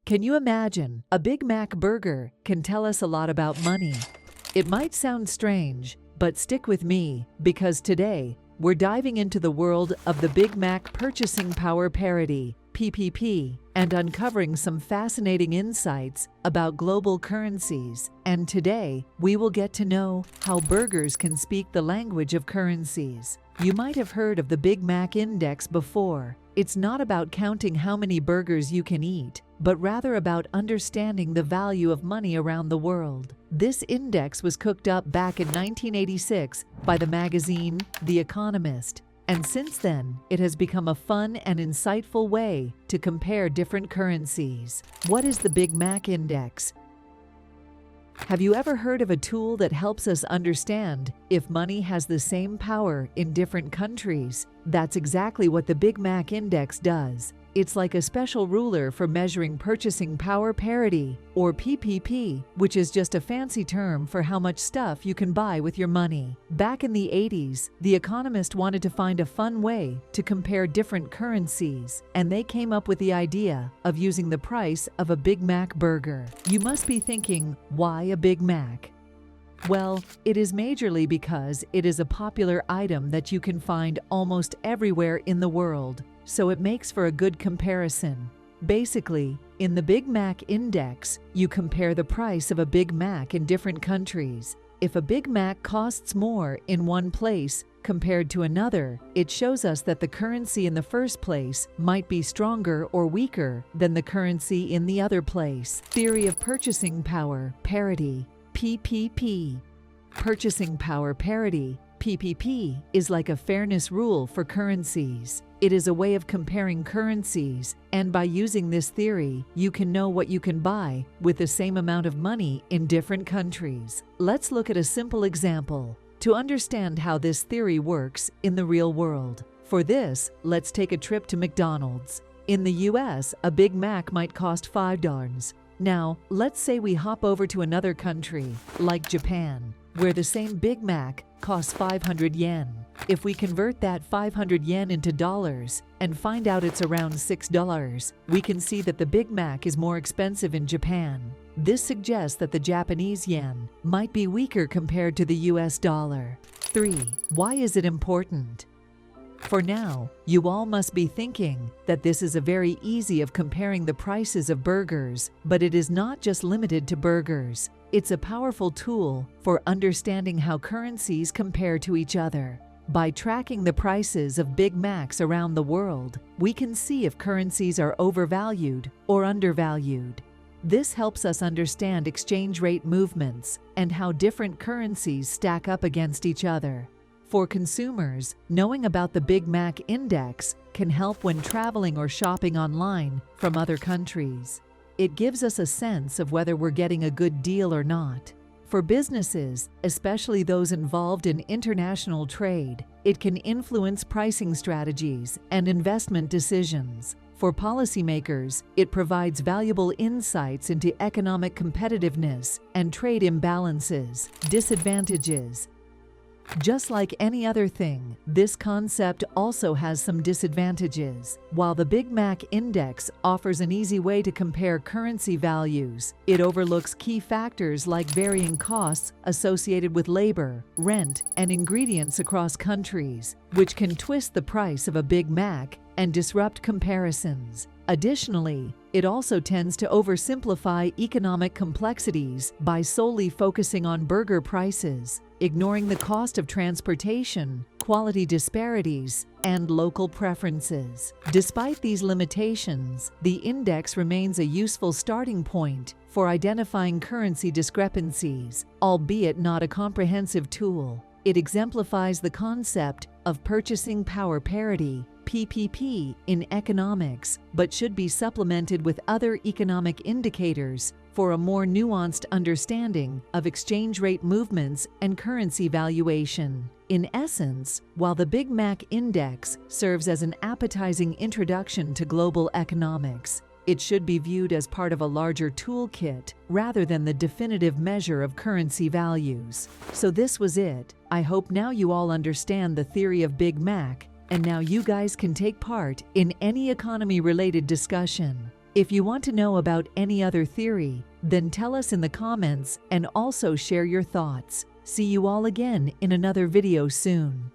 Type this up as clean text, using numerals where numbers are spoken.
Can you imagine? A Big Mac burger can tell us a lot about money. It might sound strange, but stick with me, because today we're diving into the world of the Big Mac purchasing power parity, PPP, and uncovering some fascinating insights about global currencies. And today, we will get to know how burgers can speak the language of currencies. You might have heard of the Big Mac Index before. It's not about counting how many burgers you can eat, but rather about understanding the value of money around the world. This index was cooked up back in 1986 by the magazine The Economist. And since then, it has become a fun and insightful way to compare different currencies. What is the Big Mac Index? Have you ever heard of a tool that helps us understand if money has the same power in different countries? That's exactly what the Big Mac Index does. It's like a special ruler for measuring purchasing power parity, or PPP, which is just a fancy term for how much stuff you can buy with your money. Back in the 80s, The Economist wanted to find a fun way to compare different currencies, and they came up with the idea of using the price of a Big Mac burger. You must be thinking, why a Big Mac? Well, it is majorly because it is a popular item that you can find almost everywhere in the world, so it makes for a good comparison. Basically, in the Big Mac Index, you compare the price of a Big Mac in different countries. If a Big Mac costs more in one place compared to another, it shows us that the currency in the first place might be stronger or weaker than the currency in the other place. Theory of purchasing power parity, PPP. Purchasing power parity, PPP, is like a fairness rule for currencies. It is a way of comparing currencies, and by using this theory, you can know what you can buy with the same amount of money in different countries. Let's look at a simple example to understand how this theory works in the real world. For this, let's take a trip to McDonald's. In the US, a Big Mac might cost $5. Now, let's say we hop over to another country, like Japan, where the same Big Mac costs 500 yen. If we convert that 500 yen into dollars and find out it's around $6, we can see that the Big Mac is more expensive in Japan. This suggests that the Japanese yen might be weaker compared to the US dollar. 3. Why is it important? For now, you all must be thinking that this is a very easy of comparing the prices of burgers, but it is not just limited to burgers. It's a powerful tool for understanding how currencies compare to each other. By tracking the prices of Big Macs around the world, we can see if currencies are overvalued or undervalued. This helps us understand exchange rate movements and how different currencies stack up against each other. For consumers, knowing about the Big Mac Index can help when traveling or shopping online from other countries. It gives us a sense of whether we're getting a good deal or not. For businesses, especially those involved in international trade, it can influence pricing strategies and investment decisions. For policymakers, it provides valuable insights into economic competitiveness and trade imbalances, disadvantages. Just like any other thing, this concept also has some disadvantages. While the Big Mac Index offers an easy way to compare currency values, it overlooks key factors like varying costs associated with labor, rent, and ingredients across countries, which can twist the price of a Big Mac and disrupt comparisons. Additionally, it also tends to oversimplify economic complexities by solely focusing on burger prices, ignoring the cost of transportation, quality disparities, and local preferences. Despite these limitations, the index remains a useful starting point for identifying currency discrepancies, albeit not a comprehensive tool. It exemplifies the concept of purchasing power parity, PPP, in economics, but should be supplemented with other economic indicators for a more nuanced understanding of exchange rate movements and currency valuation. In essence, while the Big Mac Index serves as an appetizing introduction to global economics, it should be viewed as part of a larger toolkit rather than the definitive measure of currency values. So this was it. I hope now you all understand the theory of Big Mac, and now you guys can take part in any economy-related discussion. If you want to know about any other theory, then tell us in the comments and also share your thoughts. See you all again in another video soon.